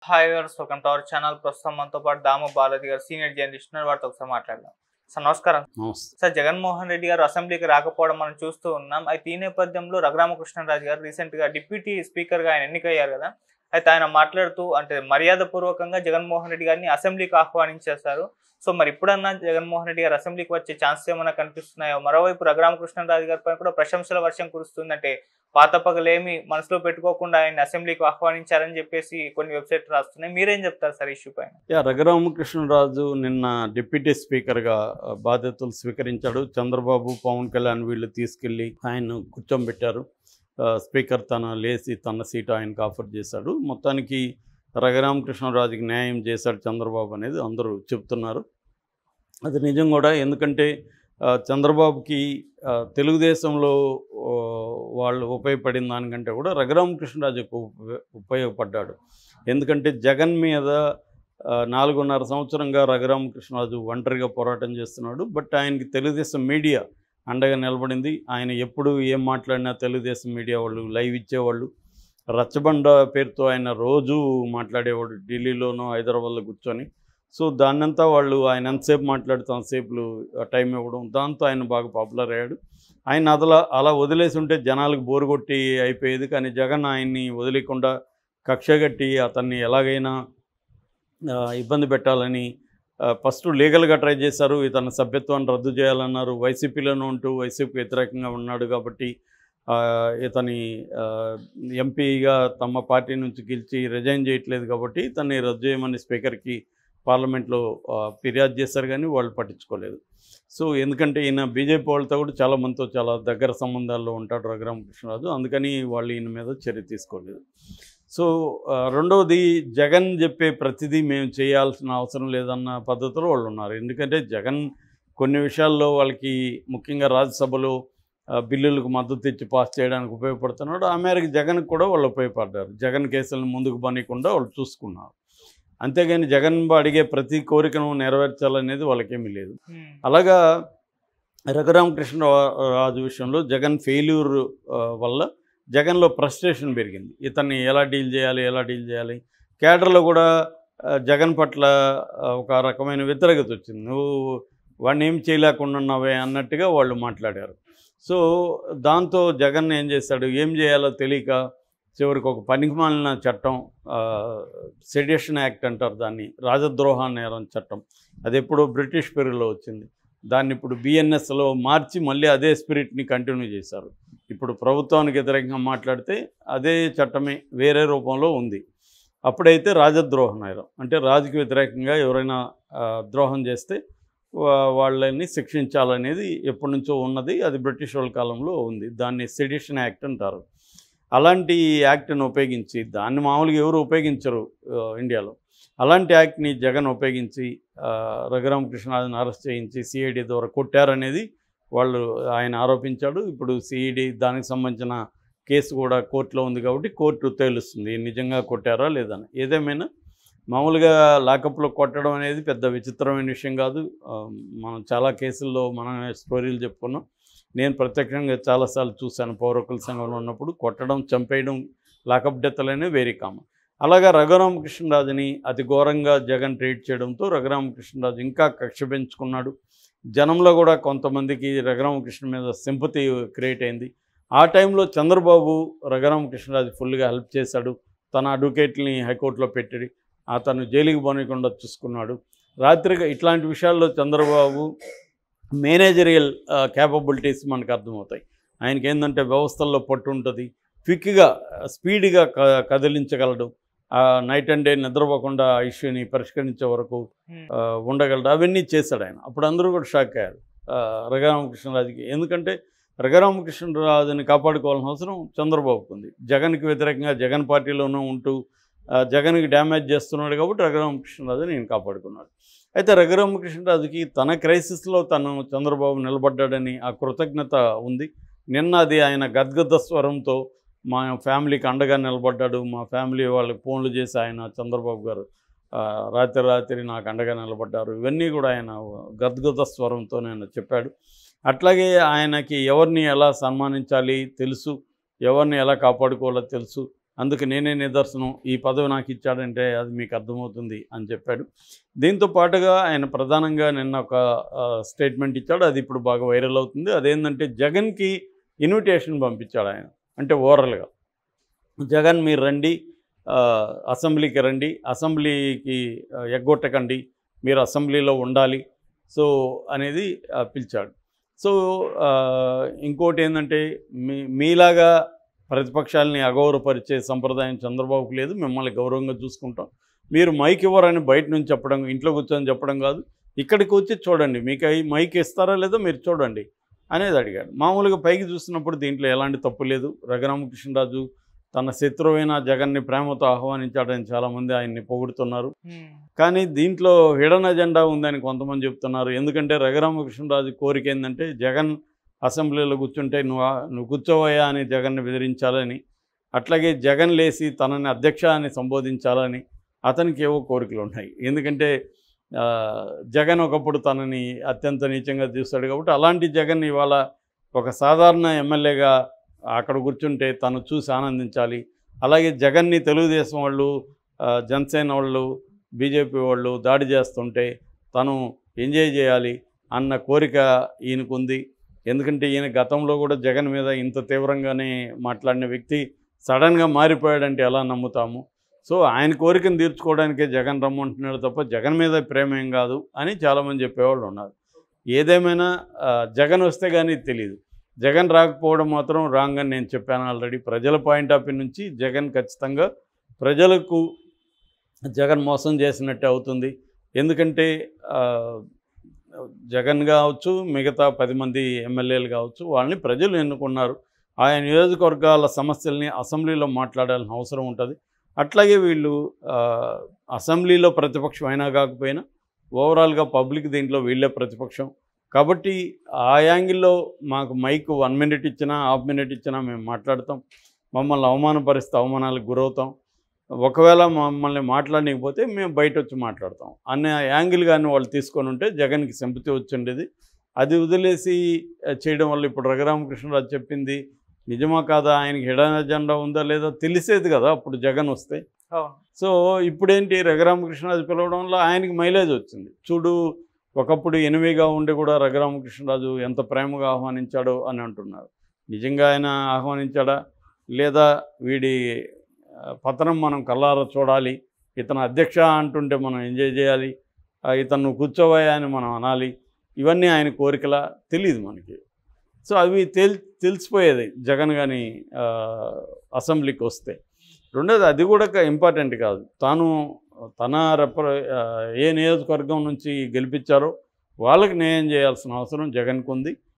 Hi viewers, welcome to our channel. ప్రస్తుతం మనతో పాటు దాము బాలాజీ గారు సీనియర్ జర్నలిస్ట్ ఉన్నారు. వారితో ఒకసారి మాట్లాడదాం. సార్ నమస్కారం. సార్, జగన్మోహన్ రెడ్డి గారు అసెంబ్లీకి రాకపోవడం మనం చూస్తూ ఉన్నాం. అయితే ఈ నేపథ్యంలో రఘురామకృష్ణరాజు గారు రీసెంట్ గా డిప్యూటీ స్పీకర్ గా ఆయన ఎన్నికయ్యారు కదా. అయితే ఆయన మాట్లాడుతూ అంటే మర్యాద పూర్వకంగా జగన్మోహన్ రెడ్డి గారిని అసెంబ్లీకి ఆహ్వానించేశారు. సో మరి ఇప్పుడన్నా జగన్మోహన్ రెడ్డి గారు అసెంబ్లీకి వచ్చే ఛాన్సెస్ ఏమైనా కనిపిస్తున్నాయో? మరోవైపు రఘురామకృష్ణరాజు గారి పైన కూడా ప్రశంసల వర్షం కురుస్తుందంటే పాత పగలేమి మనసులో పెట్టుకోకుండా ఆయన అసెంబ్లీకి ఆహ్వానించారని చెప్పేసి కొన్ని వెబ్సైట్ రాస్తున్నాయి. మీరేం చెప్తారు సార్ ఇష్యూ పైన? రఘురామకృష్ణరాజు నిన్న డిప్యూటీ స్పీకర్గా బాధ్యతలు స్వీకరించాడు. చంద్రబాబు, పవన్ కళ్యాణ్ వీళ్ళు తీసుకెళ్ళి ఆయన కూర్చోబెట్టారు. స్పీకర్ లేచి తన సీటు ఆయనకు ఆఫర్ చేశాడు. మొత్తానికి రఘురామకృష్ణరాజుకి న్యాయం చేశాడు చంద్రబాబు అనేది అందరూ చెప్తున్నారు. అది నిజం కూడా. ఎందుకంటే చంద్రబాబుకి తెలుగుదేశంలో వాళ్ళు ఉపయోగపడిన దానికంటే కూడా రఘురామకృష్ణరాజుకు ఉపయోగపడ్డాడు. ఎందుకంటే జగన్ మీద 4.5 సంవత్సరంగా రఘురామకృష్ణరాజు ఒంటరిగా పోరాటం చేస్తున్నాడు. బట్ ఆయనకి తెలుగుదేశం మీడియా అండగా నిలబడింది. ఆయన ఎప్పుడు ఏం మాట్లాడినా తెలుగుదేశం మీడియా వాళ్ళు లైవ్ ఇచ్చేవాళ్ళు. రచ్చబండ పేరుతో ఆయన రోజు మాట్లాడేవాడు ఢిల్లీలోనో హైదరాబాద్లో కూర్చొని. సో దాన్నంతా వాళ్ళు ఆయన ఎంతసేపు మాట్లాడితే అంతసేపు టైం ఇవ్వడం, దాంతో ఆయన బాగా పాపులర్ అయ్యాడు. ఆయన అలా వదిలేసి ఉంటే జనాలకు బోరు కొట్టి అయిపోయేది. కానీ జగన్ ఆయన్ని వదిలేకుండా కక్షగట్టి అతన్ని ఎలాగైనా ఇబ్బంది పెట్టాలని ఫస్ట్ లీగల్గా ట్రై చేశారు. ఇతని సభ్యత్వాన్ని రద్దు చేయాలన్నారు. వైసీపీలోనే ఉంటూ వైసీపీకి వ్యతిరేకంగా ఉన్నాడు కాబట్టి ఇతని ఎంపీగా తమ పార్టీ నుంచి గెలిచి రిజైన్ చేయట్లేదు కాబట్టి ఇతన్ని రద్దు చేయమని స్పీకర్కి పార్లమెంట్లో ఫిర్యాదు చేశారు, కానీ వాళ్ళు పట్టించుకోలేదు. సో ఎందుకంటే ఈయన బీజేపీ వాళ్ళతో కూడా చాలామందితో చాలా దగ్గర సంబంధాల్లో ఉంటాడు రఘురామకృష్ణరాజు. అందుకని వాళ్ళు ఈయన మీద చర్య తీసుకోలేదు. సో రెండవది, జగన్ చెప్పే ప్రతిదీ మేము చేయాల్సిన అవసరం లేదన్న పద్ధతిలో వాళ్ళు ఉన్నారు. ఎందుకంటే జగన్ కొన్ని విషయాల్లో వాళ్ళకి ముఖ్యంగా రాజ్యసభలో బిల్లులకు మద్దతు ఇచ్చి పాస్ చేయడానికి ఉపయోగపడుతున్నాడు. ఆ మేరకు జగన్కి కూడా వాళ్ళు ఉపయోగపడ్డారు. జగన్ కేసులను ముందుకు పనికుండా వాళ్ళు చూసుకున్నారు. అంతేగాని జగన్ అడిగే ప్రతి కోరికను నెరవేర్చాలనేది వాళ్ళకేమీ లేదు. అలాగా రఘురామకృష్ణరాజు విషయంలో జగన్ ఫెయిల్యూర్ వల్ల జగన్లో ఫ్రస్ట్రేషన్ పెరిగింది. ఇతన్ని ఎలా డీల్ చేయాలి. కేడర్లో కూడా జగన్ పట్ల ఒక రకమైన వ్యతిరేకత వచ్చింది. నువ్వు వాడిని ఏం చేయలేకుండా ఉన్నావే అన్నట్టుగా వాళ్ళు మాట్లాడారు. సో దాంతో జగన్ ఏం చేశాడు, ఏం చేయాలో తెలియక చివరికి ఒక పనికిమాలిన చట్టం, సెడిషన్ యాక్ట్ అంటారు దాన్ని, రాజద్రోహ నేరం చట్టం, అది ఎప్పుడో బ్రిటిష్ పీరియడ్లో వచ్చింది. దాన్ని ఇప్పుడు బిఎన్ఎస్లో మార్చి మళ్ళీ అదే స్పిరిట్ని కంటిన్యూ చేశారు. ఇప్పుడు ప్రభుత్వానికి వ్యతిరేకంగా మాట్లాడితే అదే చట్టమే వేరే రూపంలో ఉంది. అప్పుడైతే రాజద్రోహ నేరం అంటే రాజుకి వ్యతిరేకంగా ఎవరైనా ద్రోహం చేస్తే వాళ్ళని శిక్షించాలనేది ఎప్పటి నుంచో ఉన్నది. అది బ్రిటిష్ వాళ్ళ కాలంలో ఉంది. దాన్ని సెడిషన్ యాక్ట్ అంటారు. అలాంటి యాక్ట్ని ఉపయోగించి, దాన్ని మామూలుగా ఎవరు ఉపయోగించరు ఇండియాలో, అలాంటి యాక్ట్ని జగన్ ఉపయోగించి రఘురామకృష్ణరాజుని అరెస్ట్ చేయించి సిఐడి ద్వారా కొట్టారనేది ఆయన ఆరోపించాడు. ఇప్పుడు సిఐడి దానికి సంబంధించిన కేసు కూడా కోర్టులో ఉంది కాబట్టి కోర్టు తేలుస్తుంది నిజంగా కొట్టారా లేదని. ఏదేమైనా మామూలుగా లాకప్లో కొట్టడం అనేది పెద్ద విచిత్రమైన విషయం కాదు. మనం చాలా కేసుల్లో మనం స్టోరీలు చెప్పుకున్నాం. నేను ప్రత్యక్షంగా చాలాసార్లు చూశాను. పౌర హక్కుల సంఘంలో ఉన్నప్పుడు కొట్టడం, చంపేయడం, లాకప్ డెత్లు అనేవి వెరీ కామన్. అలాగా రఘురామకృష్ణరాజుని అతి ఘోరంగా జగన్ ట్రీట్ చేయడంతో రఘురామకృష్ణరాజు ఇంకా కక్ష పెంచుకున్నాడు. జనంలో కూడా కొంతమందికి రఘురామకృష్ణ మీద సింపతి క్రియేట్ అయింది. ఆ టైంలో చంద్రబాబు రఘురామకృష్ణరాజు ఫుల్గా హెల్ప్ చేశాడు. తన అడ్వకేట్ని హైకోర్టులో పెట్టి అతను జైలుకి పోనీయకుండా చూసుకున్నాడు. రాత్రిగా ఇట్లాంటి విషయాల్లో చంద్రబాబు మేనేజరియల్ క్యాపబిలిటీస్ మనకు అర్థమవుతాయి. ఆయనకి ఏంటంటే వ్యవస్థల్లో పట్టు ఉంటుంది, క్విక్గా స్పీడ్గా కదిలించగలడు, నైట్ అండ్ డే నిద్రపోకుండా ఆ ఇష్యూని పరిష్కరించే వరకు ఉండగలడు. అవన్నీ చేశాడు ఆయన. అప్పుడు అందరూ కూడా షాక్ అయ్యారు రఘురామకృష్ణరాజుకి. ఎందుకంటే రఘురామకృష్ణరాజుని కాపాడుకోవాల్సిన అవసరం చంద్రబాబుకు ఉంది. జగన్కి వ్యతిరేకంగా జగన్ పార్టీలోనూ ఉంటూ జగన్కి డ్యామేజ్ చేస్తున్నాడు కాబట్టి రఘురామకృష్ణరాజుని నేను కాపాడుకున్నాడు. అయితే రఘురామకృష్ణరాజుకి తన క్రైసిస్లో తను చంద్రబాబు నిలబడ్డాడని ఆ కృతజ్ఞత ఉంది. నిన్న అది ఆయన గద్గద స్వరంతో మా ఫ్యామిలీకి అండగా నిలబడ్డాడు, మా ఫ్యామిలీ వాళ్ళకి ఫోన్లు చేసి ఆయన చంద్రబాబు గారు రాత్రి నాకు అండగా నిలబడ్డారు, ఇవన్నీ కూడా ఆయన గద్గద స్వరంతో ఆయన చెప్పాడు. అట్లాగే ఆయనకి ఎవరిని ఎలా సన్మానించాలి తెలుసు, ఎవరిని ఎలా కాపాడుకోవాలో తెలుసు. అందుకు నేనే నిదర్శనం, ఈ పదవి నాకు ఇచ్చాడంటే అది మీకు అర్థమవుతుంది అని చెప్పాడు. దీంతో పాటుగా ఆయన ప్రధానంగా నిన్న ఒక స్టేట్మెంట్ ఇచ్చాడు, అది ఇప్పుడు బాగా వైరల్ అవుతుంది. అదేంటంటే జగన్కి ఇన్విటేషన్ పంపించాడు ఆయన, అంటే ఓరల్గా, జగన్ మీరు రండి, అసెంబ్లీకి రండి, అసెంబ్లీకి ఎగ్గొట్టకండి, మీరు అసెంబ్లీలో ఉండాలి సో అనేది పిలిచాడు. సో ఇంకోటి ఏంటంటే మీలాగా ప్రతిపక్షాలని అగౌరవపరిచే సంప్రదాయం చంద్రబాబుకు లేదు, మిమ్మల్ని గౌరవంగా చూసుకుంటాం, మీరు మైక్ ఇవ్వరని బయట నుంచి చెప్పడం, ఇంట్లో కూర్చొని చెప్పడం కాదు, ఇక్కడికి వచ్చి చూడండి, మీకు అవి మైక్ ఇస్తారా లేదో మీరు చూడండి అనేది అడిగాడు. మామూలుగా పైకి చూస్తున్నప్పుడు దీంట్లో ఎలాంటి తప్పు లేదు. రఘురామకృష్ణరాజు తన శత్రువైన జగన్ని ప్రేమతో ఆహ్వానించాడని చాలామంది ఆయన్ని పొగుడుతున్నారు. కానీ దీంట్లో హిడెన్ అజెండా ఉందని కొంతమంది చెప్తున్నారు. ఎందుకంటే రఘురామకృష్ణరాజు కోరిక ఏంటంటే జగన్ అసెంబ్లీలో కూర్చుంటే నువ్వు కూర్చోవయ్యా అని జగన్ని బెదిరించాలని, అట్లాగే జగన్ లేచి తనని అధ్యక్ష అని సంబోధించాలని అతనికి ఏవో కోరికలు ఉన్నాయి. ఎందుకంటే జగన్ ఒకప్పుడు తనని అత్యంత నీచంగా చూస్తాడు కాబట్టి అలాంటి జగన్ ఇవాళ ఒక సాధారణ ఎమ్మెల్యేగా అక్కడ కూర్చుంటే తను చూసి ఆనందించాలి. అలాగే జగన్ని తెలుగుదేశం వాళ్ళు, జనసేన వాళ్ళు, బీజేపీ వాళ్ళు దాడి చేస్తుంటే తను ఎంజాయ్ చేయాలి అన్న కోరిక ఈయనకుంది. ఎందుకంటే ఈయన గతంలో కూడా జగన్ మీద ఇంత తీవ్రంగానే మాట్లాడిన వ్యక్తి సడన్గా మారిపోయాడంటే ఎలా నమ్ముతాము? సో ఆయన కోరికను తీర్చుకోవడానికే జగన్ రమ్మంటున్నాడు తప్ప జగన్ మీద ప్రేమ ఏం కాదు అని చాలామంది చెప్పేవాళ్ళు ఉన్నారు. ఏదేమైనా జగన్ వస్తే కానీ తెలియదు. జగన్ రాకపోవడం మాత్రం రాంగ్ అని నేను చెప్పాను ఆల్రెడీ. ప్రజల పాయింట్ ఆఫ్ వ్యూ నుంచి జగన్ ఖచ్చితంగా ప్రజలకు జగన్ మోసం చేసినట్టే అవుతుంది. ఎందుకంటే జగన్ కావచ్చు, మిగతా 10 మంది ఎమ్మెల్యేలు కావచ్చు, వాళ్ళని ప్రజలు ఎన్నుకున్నారు. ఆయా నియోజకవర్గాల సమస్యల్ని అసెంబ్లీలో మాట్లాడాల్సిన అవసరం ఉంటుంది. అట్లాగే వీళ్ళు అసెంబ్లీలో ప్రతిపక్షం అయినా కాకపోయినా ఓవరాల్గా పబ్లిక్ దీంట్లో వీళ్ళే ప్రతిపక్షం కాబట్టి ఆ యాంగిల్లో మాకు మైక్ 1 మినిట్ ఇచ్చినా, హాఫ్ మినిట్ ఇచ్చినా మేము మాట్లాడతాం. మమ్మల్ని అవమానపరిస్తే అవమానాలకు గురవుతాం. ఒకవేళ మమ్మల్ని మాట్లాడలేకపోతే మేము బయట వచ్చి మాట్లాడతాం అనే యాంగిల్ కానీ వాళ్ళు తీసుకొని ఉంటే జగన్కి సింపతి వచ్చిండేది. అది వదిలేసి చేయడం వల్ల ఇప్పుడు రఘురామకృష్ణరాజు చెప్పింది నిజమా కాదా, ఆయనకి హిడెన్ అజెండా ఉందా లేదా తెలిసేది కదా అప్పుడు జగన్ వస్తే. సో ఇప్పుడేంటి రఘురామకృష్ణరాజు పిలవడం వల్ల ఆయనకి మైలేజ్ వచ్చింది. చూడు, ఒకప్పుడు ఎనిమిగా ఉండి కూడా రఘురామకృష్ణరాజు ఎంత ప్రేమగా ఆహ్వానించాడో అని అంటున్నారు. నిజంగా ఆయన ఆహ్వానించాడా లేదా వీడి పతనం మనం కళ్ళారా చూడాలి, ఇతను అధ్యక్ష అంటుంటే మనం ఎంజాయ్ చేయాలి, ఇతను కూర్చోవయ్యా అని మనం అనాలి, ఇవన్నీ ఆయన కోరికలా తెలియదు మనకి. సో అవి తెలిసిపోయేది జగన్ కానీ అసెంబ్లీకి వస్తే. రెండోది అది కూడా ఇంపార్టెంట్ కాదు. తన ఏ నియోజకవర్గం నుంచి గెలిపించారో వాళ్ళకి న్యాయం చేయాల్సిన అవసరం జగన్కు ఉంది.